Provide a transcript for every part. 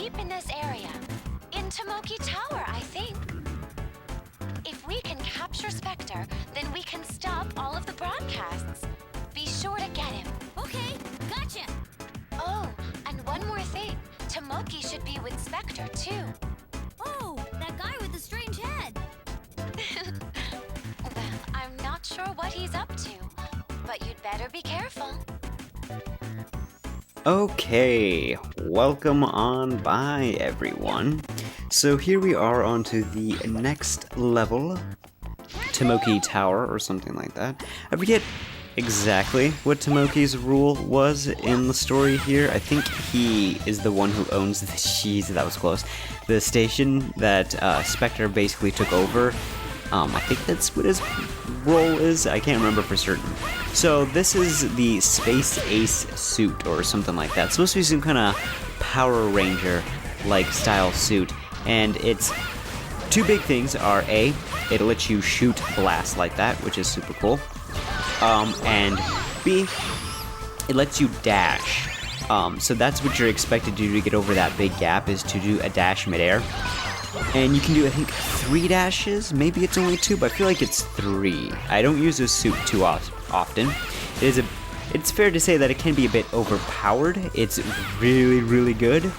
ape in this area. In Tomoki Tower, I think. If we can capture Spectre, then we can stop all of the broadcasts. Be sure to get him. Okay, gotcha. Oh, and one more thing. Tomoki should be with Spectre, too. Oh, that guy with the strange head. Well, I'm not sure what he's up to, but you'd better be careful. Okay, welcome on by everyone. So here we are onto the next level, Tomoki Tower or something like that. I forget exactly what Tomoki's rule was in the story here. I think he is the one who owns the that was close. The station that Spectre basically took over. I think that's what his role is. I can't remember for certain. So this is the Space Ace suit or something like that. It's supposed to be some kind of Power Ranger-like style suit. And its two big things are A, it lets you shoot blasts like that, which is super cool. And B, it lets you dash. So that's what you're expected to do to get over that big gap, is to do a dash midair. And you can do, I think, 3 dashes. Maybe it's only 2, but I feel like it's 3. I don't use this suit too often. It's fair to say that it can be a bit overpowered. It's really, really good,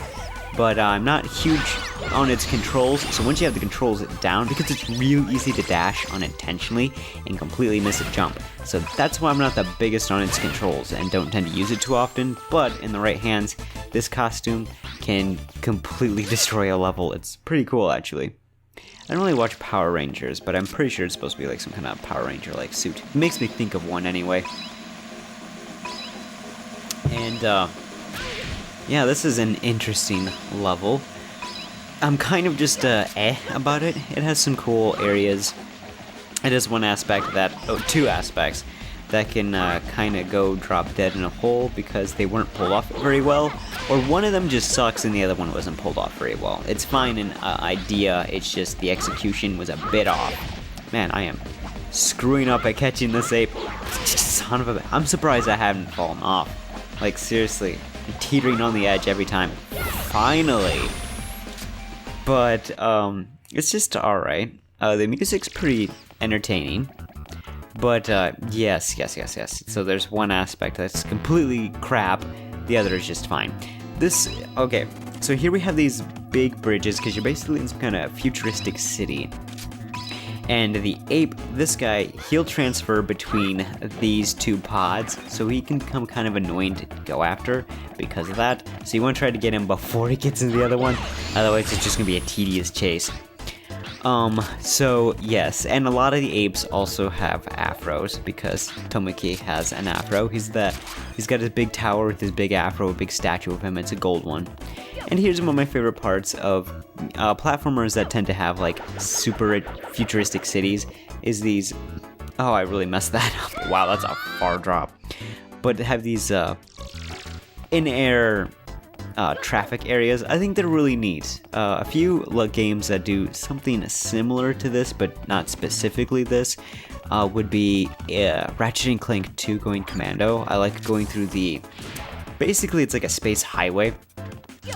but I'm not huge on its controls. So once you have the controls down, because it's real easy to dash unintentionally and completely miss a jump. So that's why I'm not the biggest on its controls and don't tend to use it too often. But in the right hands, this costume can completely destroy a level. It's pretty cool, actually. I don't really watch Power Rangers, but I'm pretty sure it's supposed to be like some kind of Power Ranger-like suit. It makes me think of one anyway. And, yeah, this is an interesting level. I'm kind of just, about it. It has some cool areas. It has one aspect that, two aspects that can kind of go drop dead in a hole because they weren't pulled off very well, or one of them just sucks and the other one wasn't pulled off very well. It's fine in idea, it's just the execution was a bit off. Man, I am screwing up at catching this ape. Son of a... I'm surprised I haven't fallen off. Like, seriously, I'm teetering on the edge every time. Finally! But, it's just alright. The music's pretty entertaining. But, yes. So there's one aspect that's completely crap, the other is just fine. Okay, so here we have these big bridges, because you're basically in some kind of futuristic city. And the ape, this guy, he'll transfer between these two pods, so he can become kind of annoying to go after because of that. So you want to try to get him before he gets into the other one, otherwise it's just going to be a tedious chase. So yes, and a lot of the apes also have afros, because Tomoki has an afro. He's got his big tower with his big afro, a big statue of him. It's a gold one. And here's one of my favorite parts of platformers that tend to have like super futuristic cities, is these... Oh, I really messed that up. Wow, that's a far drop. But have these in-air traffic areas. I think they're really neat. A few games that do something similar to this, but not specifically this, would be Ratchet & Clank 2 Going Commando. I like going through the... Basically, it's like a space highway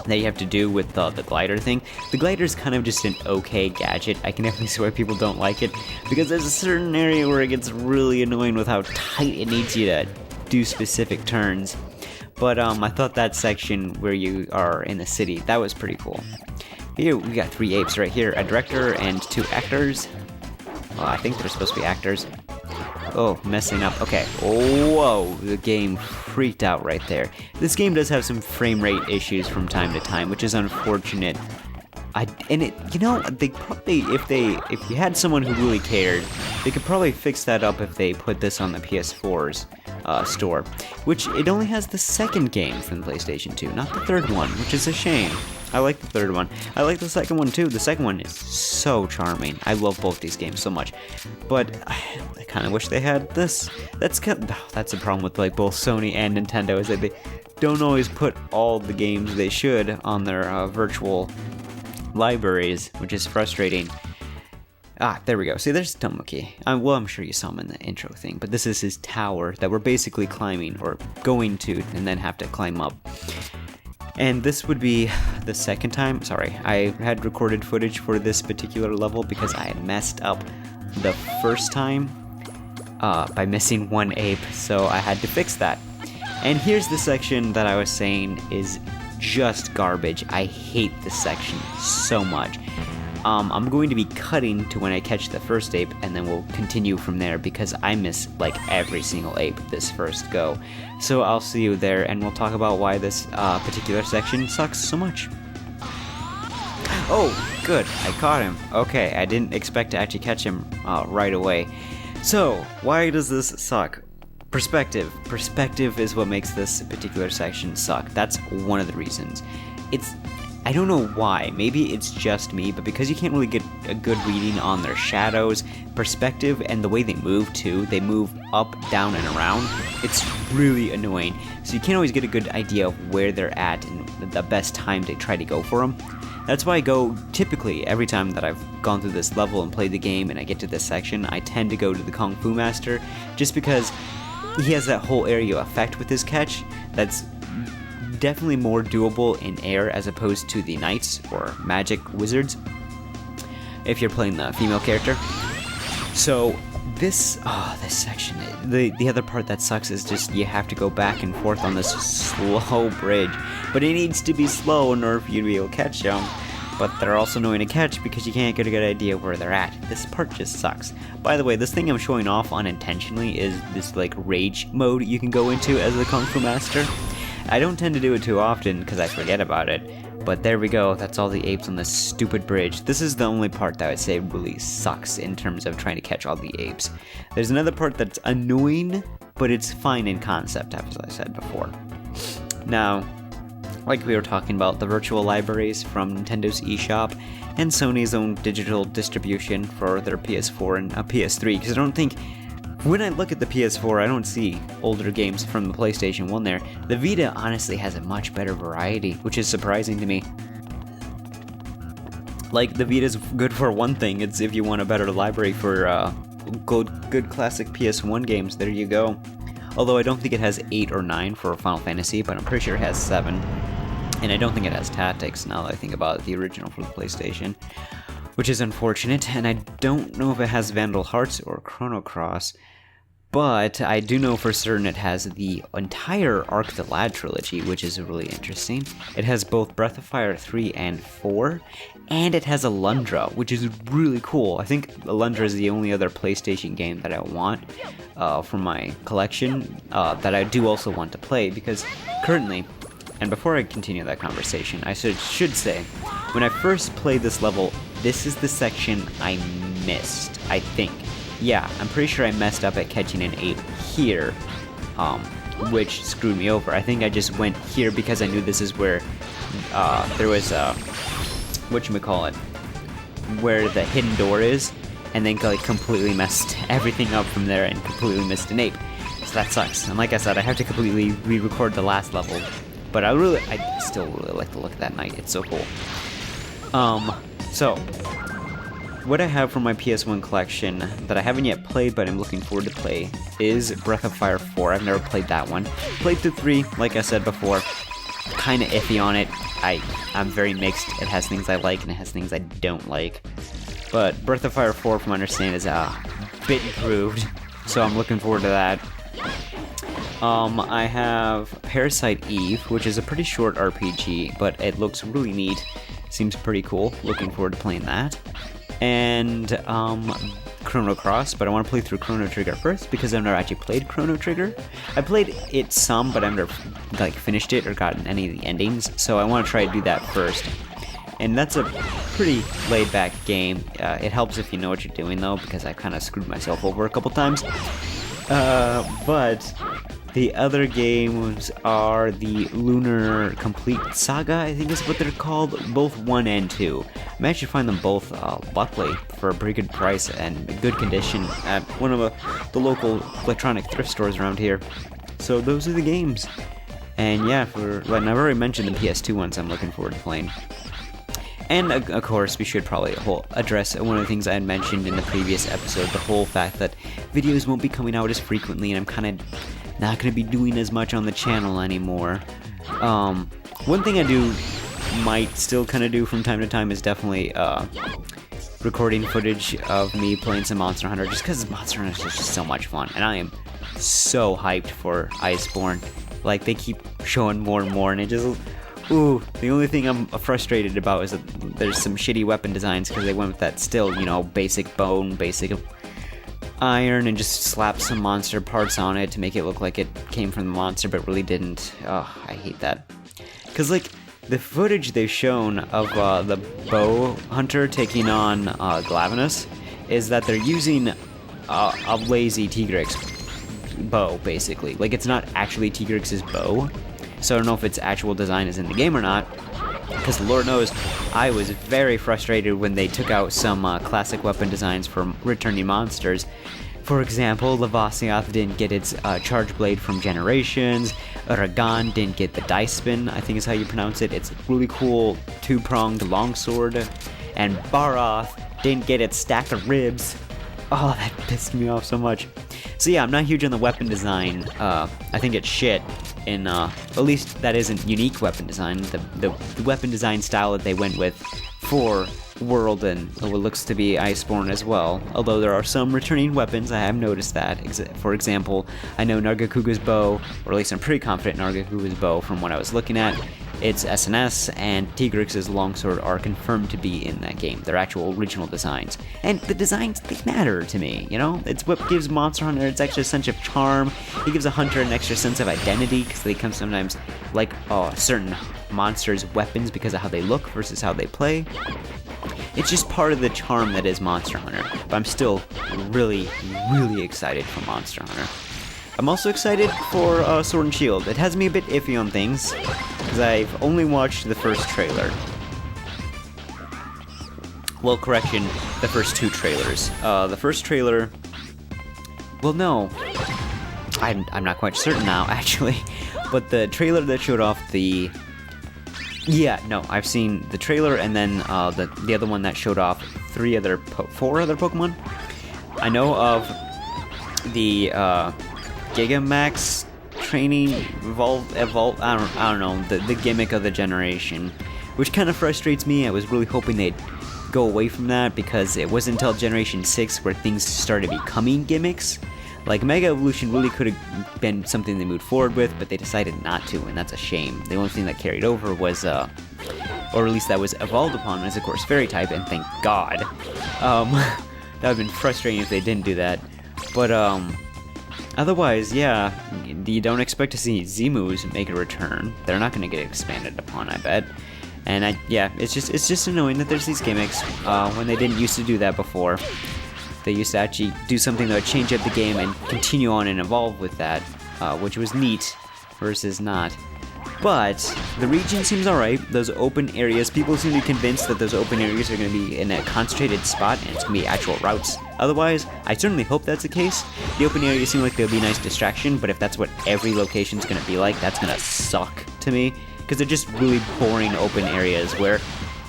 that you have to do with the glider thing. The glider is kind of just an okay gadget. I can definitely see why people don't like it, because there's a certain area where it gets really annoying with how tight it needs you to do specific turns. But I thought that section where you are in the city, that was pretty cool. Here we got 3 apes right here, a director and 2 actors. Well, I think they're supposed to be actors. Oh, messing up. Okay. Whoa, the game freaked out right there. This game does have some frame rate issues from time to time, which is unfortunate. They probably, if you had someone who really cared, they could probably fix that up if they put this on the PS4's store, which it only has the second game from PlayStation 2, not the third one, which is a shame. I like the third one. I like the second one too. The second one is so charming. I love both these games so much, but I kind of wish they had this. That's the problem with like both Sony and Nintendo, is that they don't always put all the games they should on their virtual libraries, which is frustrating. There we go. See, there's Tomoki. Well, I'm sure you saw him in the intro thing, but this is his tower that we're basically climbing, or going to, and then have to climb up. And this would be the second time. Sorry, I had recorded footage for this particular level because I had messed up the first time by missing one ape, so I had to fix that. And here's the section that I was saying is just garbage. I hate this section so much. I'm going to be cutting to when I catch the first ape, and then we'll continue from there because I miss like every single ape this first go. So I'll see you there, and we'll talk about why this particular section sucks so much. Oh, good, I caught him. Okay, I didn't expect to actually catch him right away. So, why does this suck? Perspective. Perspective is what makes this particular section suck. That's one of the reasons. I don't know why, maybe it's just me, but because you can't really get a good reading on their shadows, perspective, and the way they move too, they move up, down, and around, it's really annoying. So you can't always get a good idea of where they're at and the best time to try to go for them. That's why I go, typically, every time that I've gone through this level and played the game and I get to this section, I tend to go to the Kung Fu Master, just because he has that whole area effect with his catch that's definitely more doable in air as opposed to the knights or magic wizards if you're playing the female character. So this section, the other part that sucks is just you have to go back and forth on this slow bridge, but it needs to be slow in order for you to be able to catch them. But they're also annoying to catch because you can't get a good idea where they're at. This part just sucks. By the way, this thing I'm showing off unintentionally is this like rage mode you can go into as the Kung Fu Master. I don't tend to do it too often because I forget about it, but there we go, that's all the apes on this stupid bridge. This is the only part that I would say really sucks in terms of trying to catch all the apes. There's another part that's annoying, but it's fine in concept, as I said before. Now, like we were talking about, the virtual libraries from Nintendo's eShop and Sony's own digital distribution for their PS4 and PS3, because I don't think, when I look at the PS4, I don't see older games from the PlayStation 1 there. The Vita honestly has a much better variety, which is surprising to me. Like, the Vita's good for one thing, it's if you want a better library for good classic PS1 games, there you go. Although I don't think it has 8 or 9 for Final Fantasy, but I'm pretty sure it has 7. And I don't think it has Tactics, now that I think about it, the original for the PlayStation. Which is unfortunate, and I don't know if it has Vandal Hearts or Chrono Cross, but I do know for certain it has the entire Arc the Lad trilogy, which is really interesting. It has both Breath of Fire 3 and 4, and it has Alundra, which is really cool. I think Alundra is the only other PlayStation game that I want from my collection that I do also want to play, because currently, and before I continue that conversation, I should say, when I first played this level, this is the section I missed, I think. Yeah, I'm pretty sure I messed up at catching an ape here, which screwed me over. I think I just went here because I knew this is where there was whatchamacallit, where the hidden door is, and then like completely messed everything up from there and completely missed an ape. So that sucks. And like I said, I have to completely re-record the last level, but I still really like the look of that knight. It's so cool. So what I have from my PS1 collection that I haven't yet played but I'm looking forward to play is Breath of Fire 4. I've never played that one. Played through 3, like I said before. Kinda iffy on it. I'm very mixed. It has things I like and it has things I don't like. But Breath of Fire 4, from what I understand, is a bit improved, so I'm looking forward to that. I have Parasite Eve, which is a pretty short RPG, but it looks really neat. Seems pretty cool. Looking forward to playing that. And Chrono Cross, but I want to play through Chrono Trigger first because I've never actually played Chrono Trigger. I played it some, but I've never finished it or gotten any of the endings, so I want to try to do that first. And that's a pretty laid-back game. It helps if you know what you're doing, though, because I kind of screwed myself over a couple times. But the other games are the Lunar Complete Saga, I think is what they're called, both 1 and 2. I managed to find them both, luckily, for a pretty good price and good condition at one of the local electronic thrift stores around here. So those are the games. And yeah, I've already mentioned the PS2 ones I'm looking forward to playing. And of course, we should probably address one of the things I had mentioned in the previous episode, the whole fact that videos won't be coming out as frequently, and I'm kind of not going to be doing as much on the channel anymore. One thing I might still kind of do from time to time is definitely recording footage of me playing some Monster Hunter, just because Monster Hunter is just so much fun, and I am so hyped for Iceborne. Like, they keep showing more and more, and it just... Ooh, the only thing I'm frustrated about is that there's some shitty weapon designs, because they went with that still, you know, basic bone, basic iron, and just slapped some monster parts on it to make it look like it came from the monster, but really didn't. Oh, I hate that. Because, like, the footage they've shown of the bow hunter taking on Glavenus is that they're using a lazy Tigrex bow, basically. Like, it's not actually Tigrex's bow, so I don't know if its actual design is in the game or not, because Lord knows I was very frustrated when they took out some classic weapon designs from returning monsters. For example, Lavasiath didn't get its charge blade from Generations, Uragan didn't get the dice spin, I think is how you pronounce it. It's really cool two-pronged longsword, and Baroth didn't get its stack of ribs. Oh, that pissed me off so much. So yeah, I'm not huge on the weapon design. I think it's shit. And at least that isn't unique weapon design. The weapon design style that they went with for World and what looks to be Iceborne as well. Although there are some returning weapons, I have noticed that. For example, I know Nargacuga's bow, or at least I'm pretty confident Nargacuga's bow from what I was looking at. Its SNS and Tigrex's longsword are confirmed to be in that game. Their actual original designs. And the designs, they matter to me, you know? It's what gives Monster Hunter its extra sense of charm. It gives a hunter an extra sense of identity, because they come sometimes like certain monsters' weapons because of how they look versus how they play. It's just part of the charm that is Monster Hunter. But I'm still really, really excited for Monster Hunter. I'm also excited for Sword and Shield. It has me a bit iffy on things, because I've only watched the first trailer. Well, correction, the first two trailers. The first trailer... Well, no. I'm not quite certain now, actually. But the trailer that showed off the... Yeah, no, I've seen the trailer, and then the other one that showed off four other Pokemon. I know of the Gigamax training evolve. I don't know, the gimmick of the generation, which kind of frustrates me. I was really hoping they'd go away from that, because it wasn't until Generation 6 where things started becoming gimmicks. Like, Mega Evolution really could have been something they moved forward with, but they decided not to, and that's a shame. The only thing that carried over was, or at least that was evolved upon, was, of course, Fairy type, and thank God. That would have been frustrating if they didn't do that. But, otherwise, yeah, you don't expect to see Z-moves make a return. They're not going to get expanded upon, I bet. And, it's just annoying that there's these gimmicks, when they didn't used to do that before. They used to actually do something that would change up the game and continue on and evolve with that, which was neat versus not. But the region seems alright. Those open areas, people seem to be convinced that those open areas are going to be in a concentrated spot and it's going to be actual routes. Otherwise, I certainly hope that's the case. The open areas seem like they'll be a nice distraction, but if that's what every location's going to be like, that's going to suck to me. Because they're just really boring open areas where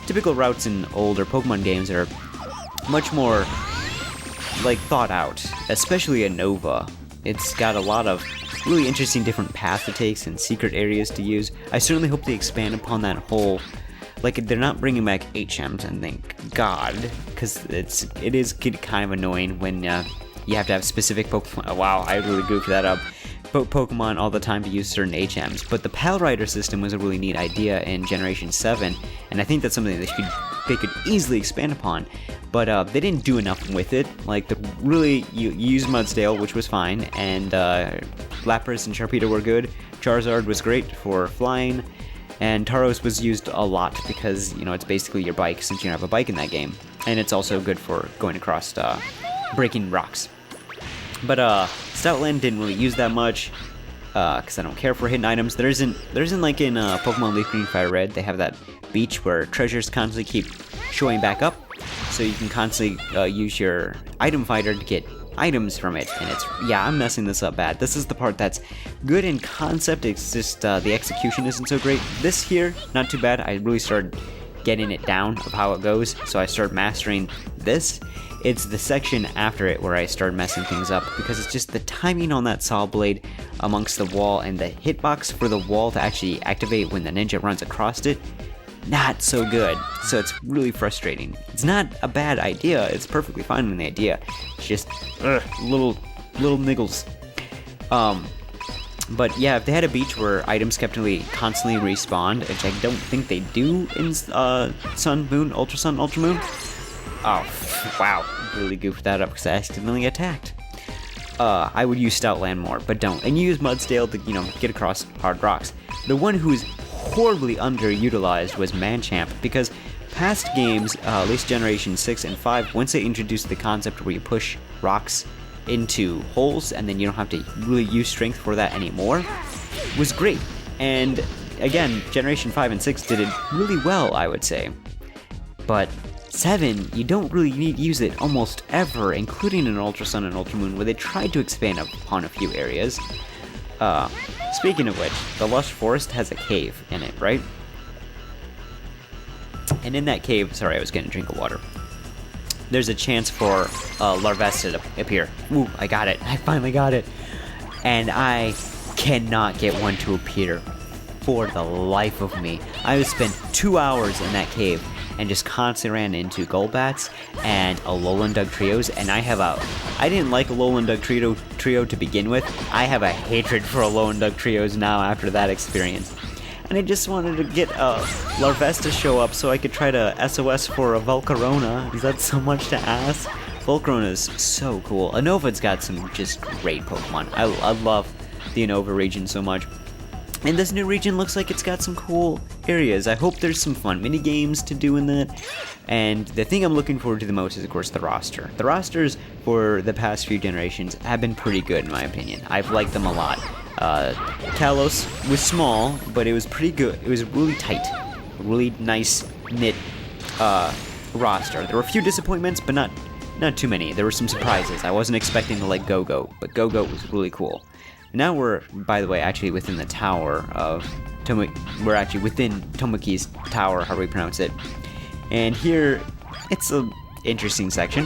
typical routes in older Pokemon games are much more like thought out, especially in Nova. It's got a lot of really interesting different paths it takes and secret areas to use. I certainly hope they expand upon that whole, like, they're not bringing back HMs, and thank God, because it is kind of annoying when you have to have specific Pokemon. Oh, wow, I really goofed that up. Pokemon all the time to use certain HMs, but the Pal Rider system was a really neat idea in Generation 7, and I think that's something they could easily expand upon, but they didn't do enough with it. Like, you used Mudsdale, which was fine, and Lapras and Sharpedo were good. Charizard was great for flying, and Tauros was used a lot because, you know, it's basically your bike since you don't have a bike in that game, and it's also good for going across breaking rocks. But Stoutland didn't really use that much, because I don't care for hidden items. There isn't like in Pokemon Leaf Green Fire Red, they have that beach where treasures constantly keep showing back up, so you can constantly use your item fighter to get items from it, and I'm messing this up bad. This is the part that's good in concept, it's just the execution isn't so great. This here, not too bad. I really started getting it down of how it goes, so I started mastering this. It's the section after it where I start messing things up, because it's just the timing on that saw blade amongst the wall and the hitbox for the wall to actually activate when the ninja runs across it, not so good. So it's really frustrating. It's not a bad idea, it's perfectly fine in the idea. It's just little niggles. But yeah, if they had a beach where items kept constantly respawned, which I don't think they do in Sun, Moon, Ultra Sun, Ultra Moon. Oh, wow, really goofed that up because I accidentally attacked. I would use Stoutland more, but don't. And use Mudstale to, get across hard rocks. The one who's horribly underutilized was Manchamp, because past games, at least Generation 6 and 5, once they introduced the concept where you push rocks into holes and then you don't have to really use strength for that anymore, was great. And again, Generation 5 and 6 did it really well, I would say. But 7, you don't really need to use it almost ever, including in Ultra Sun and Ultra Moon, where they tried to expand upon a few areas. Speaking of which, the Lush Forest has a cave in it, right? And in that cave, sorry, I was getting a drink of water. There's a chance for Larvesta to appear. Ooh, I got it. I finally got it. And I cannot get one to appear for the life of me. I would spend 2 hours in that cave and just constantly ran into Golbats and Alolan Dugtrios, and I didn't like Alolan Dugtrio to begin with. I have a hatred for Alolan Dugtrios now after that experience. And I just wanted to get Larvesta show up so I could try to SOS for a Volcarona. Is that so much to ask? Volcarona is so cool. Unova's got some just great Pokemon. I love the Unova region so much. And this new region looks like it's got some cool areas. I hope there's some fun mini games to do in that. And the thing I'm looking forward to the most is, of course, the roster. The rosters for the past few generations have been pretty good, in my opinion. I've liked them a lot. Kalos was small, but it was pretty good. It was really tight, really nice knit roster. There were a few disappointments, but not too many. There were some surprises. I wasn't expecting to like Go-Go, but Go-Go was really cool. Now we're, by the way, actually within the tower of Tomoki. We're actually within Tomoki's tower, however we pronounce it. And here, it's an interesting section.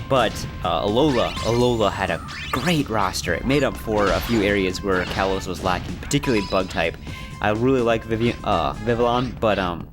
But Alola had a great roster. It made up for a few areas where Kalos was lacking, particularly bug type. I really like Vivillon, but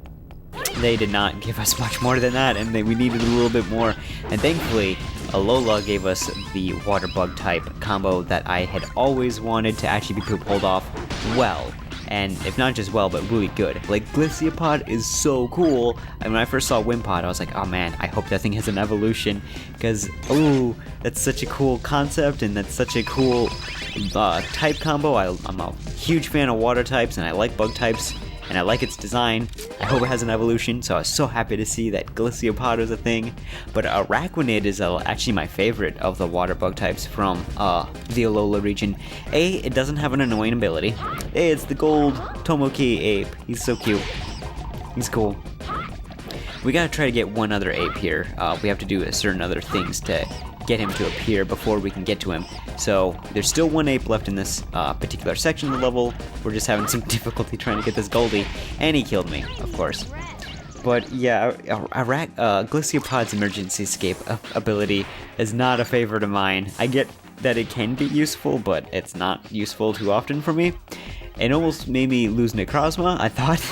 they did not give us much more than that, and we needed a little bit more. And thankfully, Alola gave us the water bug type combo that I had always wanted to actually be pulled off well. And if not just well, but really good. Like, Glyciopod is so cool. And when I first saw Wimpod, I was like, oh man, I hope that thing has an evolution. Because, ooh, that's such a cool concept, and that's such a cool type combo. I'm a huge fan of water types, and I like bug types, and I like its design. I hope it has an evolution, so I was so happy to see that Glyciopod is a thing. But Araquanid is actually my favorite of the water bug types from the Alola region. A, it doesn't have an annoying ability. A, it's the gold Tomoki ape. He's so cute. He's cool. We gotta try to get one other ape here. We have to do certain other things to get him to appear before we can get to him. So there's still one ape left in this particular section of the level. We're just having some difficulty trying to get this Goldie, and he killed me, of course. But yeah, Glyciopod's emergency escape ability is not a favorite of mine. I get that it can be useful, but it's not useful too often for me. It almost made me lose Necrozma. I thought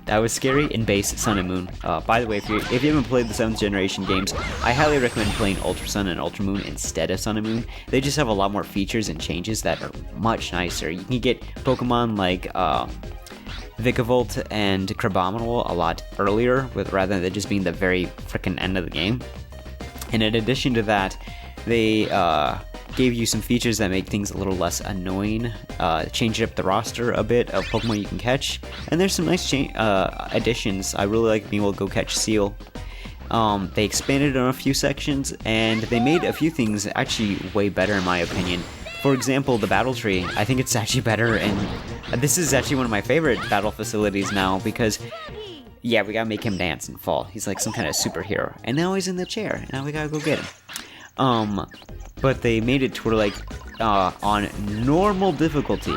that was scary in base Sun and Moon. By the way, if you haven't played the 7th generation games, I highly recommend playing Ultra Sun and Ultra Moon instead of Sun and Moon. They just have a lot more features and changes that are much nicer. You can get Pokemon like Vikavolt and Crabominal a lot earlier, rather than just being the very frickin' end of the game. And in addition to that, they gave you some features that make things a little less annoying, changed up the roster a bit of Pokemon you can catch, and there's some nice additions. I really like being able to go catch Seal. They expanded on a few sections, and they made a few things actually way better in my opinion. For example, the battle tree, I think it's actually better, and this is actually one of my favorite battle facilities now, because yeah, we gotta make him dance and fall. He's like some kind of superhero, and now he's in the chair, now we gotta go get him. But they made it to where, like, on normal difficulty,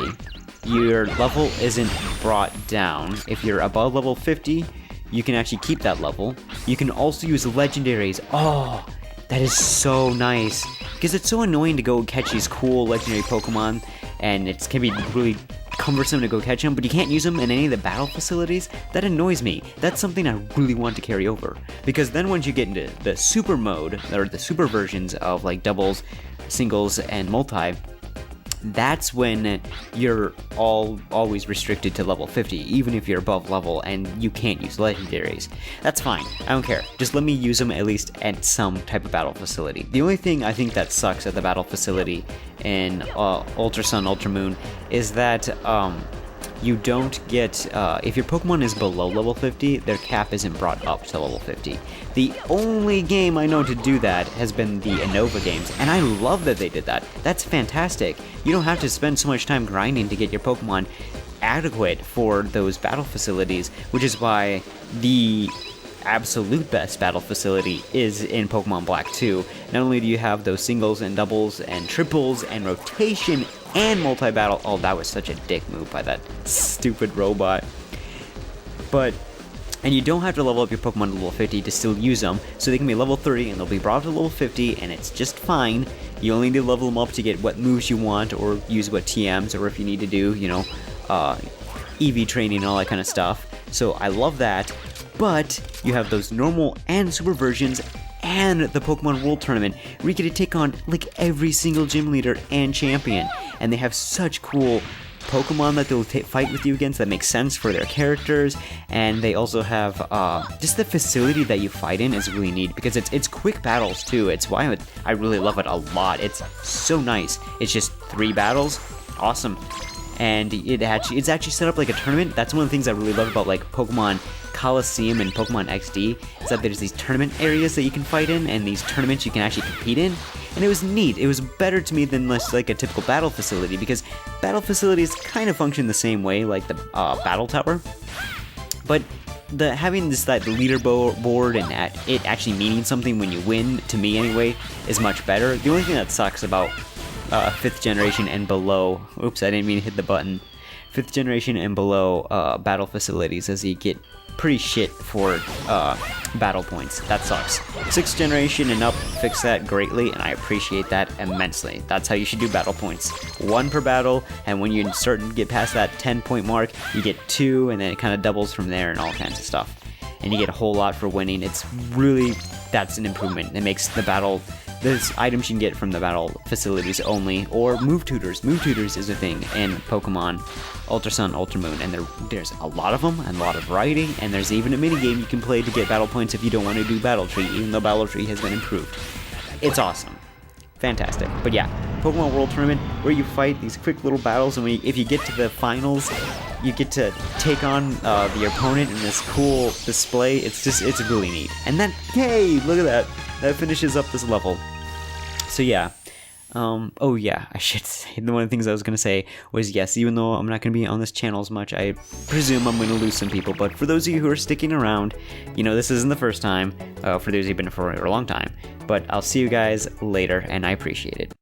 your level isn't brought down. If you're above level 50, you can actually keep that level. You can also use legendaries. Oh, that is so nice. Because it's so annoying to go catch these cool legendary Pokemon, and it can be really cumbersome to go catch them, but you can't use them in any of the battle facilities. That annoys me. That's something I really want to carry over. Because then once you get into the super mode, or the super versions of like doubles, singles, and multi, that's when you're always restricted to level 50, even if you're above level and you can't use legendaries. That's fine, I don't care. Just let me use them at least at some type of battle facility. The only thing I think that sucks at the battle facility in Ultra Sun, Ultra Moon is that you don't get, if your Pokemon is below level 50, their cap isn't brought up to level 50. The only game I know to do that has been the Innova games, and I love that they did that. That's fantastic. You don't have to spend so much time grinding to get your Pokemon adequate for those battle facilities, which is why the absolute best battle facility is in Pokemon Black 2. Not only do you have those singles and doubles and triples and rotation and multi-battle. Oh, that was such a dick move by that stupid robot. And you don't have to level up your Pokemon to level 50 to still use them, so they can be level 30 and they'll be brought up to level 50, and it's just fine. You only need to level them up to get what moves you want, or use what TMs, or if you need to do, EV training and all that kind of stuff. So I love that, but you have those normal and super versions and the Pokemon World Tournament where you get to take on like every single gym leader and champion, and they have such cool Pokemon that they'll fight with you against that makes sense for their characters, and they also have just the facility that you fight in is really neat because it's quick battles too. It's why I really love it a lot. It's so nice. It's just 3 battles, awesome, and it's actually set up like a tournament. That's one of the things I really love about like Pokemon Coliseum and Pokemon XD is that there's these tournament areas that you can fight in, and these tournaments you can actually compete in. And it was neat. It was better to me than just like a typical battle facility, because battle facilities kind of function the same way, like the battle tower. But having that leaderboard and it actually meaning something when you win, to me anyway, is much better. The only thing that sucks about 5th generation and below, oops, I didn't mean to hit the button. 5th generation and below battle facilities is you get pretty shit for battle points. That sucks. 6th generation and up fix that greatly, and I appreciate that immensely. That's how you should do battle points. 1 per battle, and when you start to get past that 10-point mark, you get 2, and then it kind of doubles from there and all kinds of stuff. And you get a whole lot for winning. It's really, that's an improvement. It makes the battle, there's items you can get from the battle facilities only, or move tutors. Move tutors is a thing in Pokemon Ultra Sun, Ultra Moon, and there's a lot of them and a lot of variety, and there's even a mini game you can play to get battle points if you don't want to do Battle Tree, even though Battle Tree has been improved. It's awesome. Fantastic. But yeah, Pokemon World Tournament, where you fight these quick little battles, and if you get to the finals, you get to take on the opponent in this cool display. It's really neat. And then, hey, look at that. That finishes up this level. So yeah. Oh yeah, I should say, one of the things I was going to say was, yes, even though I'm not going to be on this channel as much, I presume I'm going to lose some people, but for those of you who are sticking around, this isn't the first time, for those who've been for a long time, but I'll see you guys later, and I appreciate it.